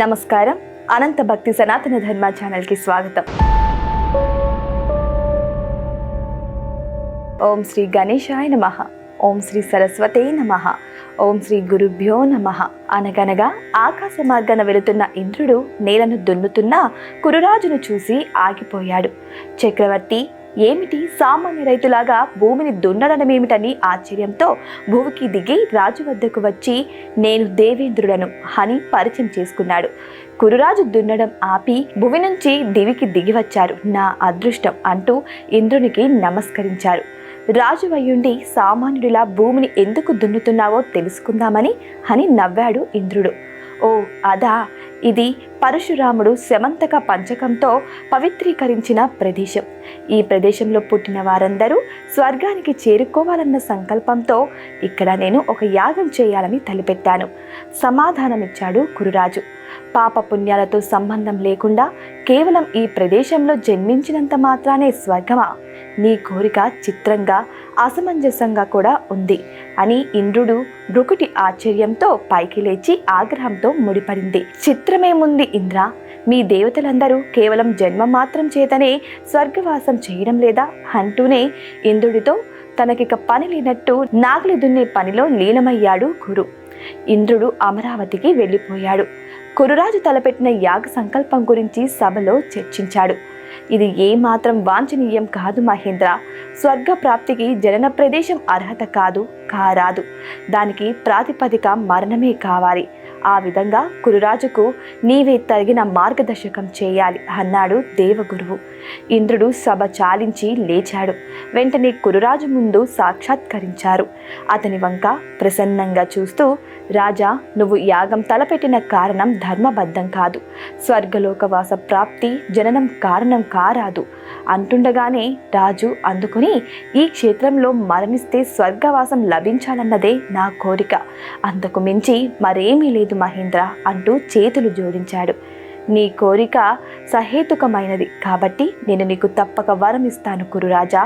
నమస్కారం. అనంత భక్తి సనాతన ధర్మ ఛానల్కి స్వాగతం. ఓం శ్రీ గణేశాయ నమః. ఓం శ్రీ సరస్వతే నమః. ఓం శ్రీ గురుభ్యో నమః. అనగనగా ఆకాశ మార్గాన వెళుతున్న ఇంద్రుడు నేలను దున్నుతున్న కురురాజును చూసి ఆగిపోయాడు. చక్రవర్తి, ఏమిటి సామాన్య రైతులాగా భూమిని దున్నడమేమిటని ఆశ్చర్యంతో భూమికి దిగి రాజు వద్దకు వచ్చి, నేను దేవేంద్రుడను అని పరిచయం చేసుకున్నాడు. కురురాజు దున్నడం ఆపి భూమి నుంచి దివికి దిగి వచ్చారు. నా అదృష్టం అంటూ ఇంద్రునికి నమస్కరించారు. రాజు అయ్యుండి సామాన్యుడిలా భూమిని ఎందుకు దున్నుతున్నావో తెలుసుకుందామని అని నవ్వాడు ఇంద్రుడు. ఓ అదా, ఇది పరశురాముడు శమంతక పంచకంతో పవిత్రీకరించిన ప్రదేశం. ఈ ప్రదేశంలో పుట్టిన వారందరూ స్వర్గానికి చేరుకోవాలన్న సంకల్పంతో ఇక్కడ నేను ఒక యాగం చేయాలని తలపెట్టాను సమాధానమిచ్చాడు కురురాజు. పాపపుణ్యాలతో సంబంధం లేకుండా కేవలం ఈ ప్రదేశంలో జన్మించినంత మాత్రానే స్వర్గమా? నీ కోరిక చిత్రంగా, అసమంజసంగా కూడా ఉంది అని ఇంద్రుడు భృకుటి ఆశ్చర్యంతో పైకి లేచి ఆగ్రహంతో ముడిపడింది. చిత్రమేముంది ఇంద్ర, మీ దేవతలందరూ కేవలం జన్మ మాత్రం చేతనే స్వర్గవాసం చేయడం లేదా అంటూనే ఇంద్రుడితో తనకిక పని లేనట్టు నాగలి దున్నే పనిలో లీనమయ్యాడు కురు. ఇంద్రుడు అమరావతికి వెళ్ళిపోయాడు. కురురాజు తలపెట్టిన యాగ సంకల్పం గురించి సభలో చర్చించాడు. ఇది ఏమాత్రం వాంఛనీయం కాదు మహేంద్ర. స్వర్గ ప్రాప్తికి జనన ప్రదేశం అర్హత కారాదు. దానికి ప్రాతిపదిక మరణమే కావాలి. ఆ విధంగా కురురాజుకు నీవే తగిన మార్గదర్శకం చేయాలి అన్నాడు దేవగురువు. ఇంద్రుడు సభ చాలించి లేచాడు. వెంటనే కురురాజు ముందు సాక్షాత్కరించారు. అతని వంక ప్రసన్నంగా చూస్తూ, రాజా, నువ్వు యాగం తలపెట్టిన కారణం ధర్మబద్ధం కాదు. స్వర్గలోకవాస ప్రాప్తి జననం కారణం కారాదు అంటుండగానే రాజు అందుకుని, ఈ క్షేత్రంలో మరణిస్తే స్వర్గవాసం లభించాలన్నదే నా కోరిక. అంతకు మించి మరేమీ లేదు మహేంద్ర అంటూ చేతులు జోడించాడు. నీ కోరిక సహేతుకమైనది కాబట్టి నేను నీకు తప్పక వరం ఇస్తాను కురురాజా.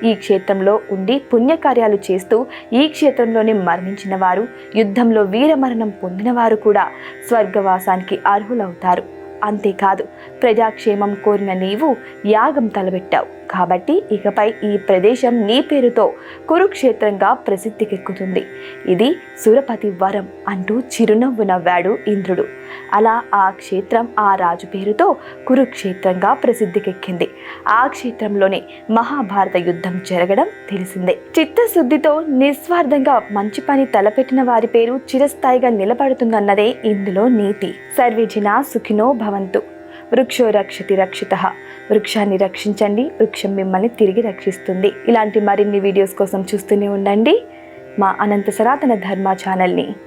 ఈ క్షేత్రంలో ఉండి పుణ్యకార్యాలు చేస్తూ ఈ క్షేత్రంలోనే మరణించిన వారు, యుద్ధంలో వీరమరణం పొందిన వారు కూడా స్వర్గవాసానికి అర్హులవుతారు. అంతేకాదు, ప్రజాక్షేమం కోరిన నీవు యాగం తలబెట్టావు కాబట్టి ఇకపై ఈ ప్రదేశం నీ పేరుతో కురుక్షేత్రంగా ప్రసిద్ధికెక్కుతుంది. ఇది సురపతి వరం అంటూ చిరునవ్వు నవ్వాడు ఇంద్రుడు. అలా ఆ క్షేత్రం ఆ రాజు పేరుతో కురుక్షేత్రంగా ప్రసిద్ధికెక్కింది. ఆ క్షేత్రంలోనే మహాభారత యుద్ధం జరగడం తెలిసిందే. చిత్తశుద్ధితో నిస్వార్థంగా మంచి పని తలపెట్టిన వారి పేరు చిరస్థాయిగా నిలబడుతుందన్నదే ఇందులో నీతి. సర్వే జనా సుఖినో భవంతు. వృక్షో రక్షతి రక్షితః. వృక్షాన్ని రక్షించండి, వృక్షం మిమ్మల్ని తిరిగి రక్షిస్తుంది. ఇలాంటి మరిన్ని వీడియోస్ కోసం చూస్తూనే ఉండండి మా అనంత సనాతన ధర్మ ఛానల్ని.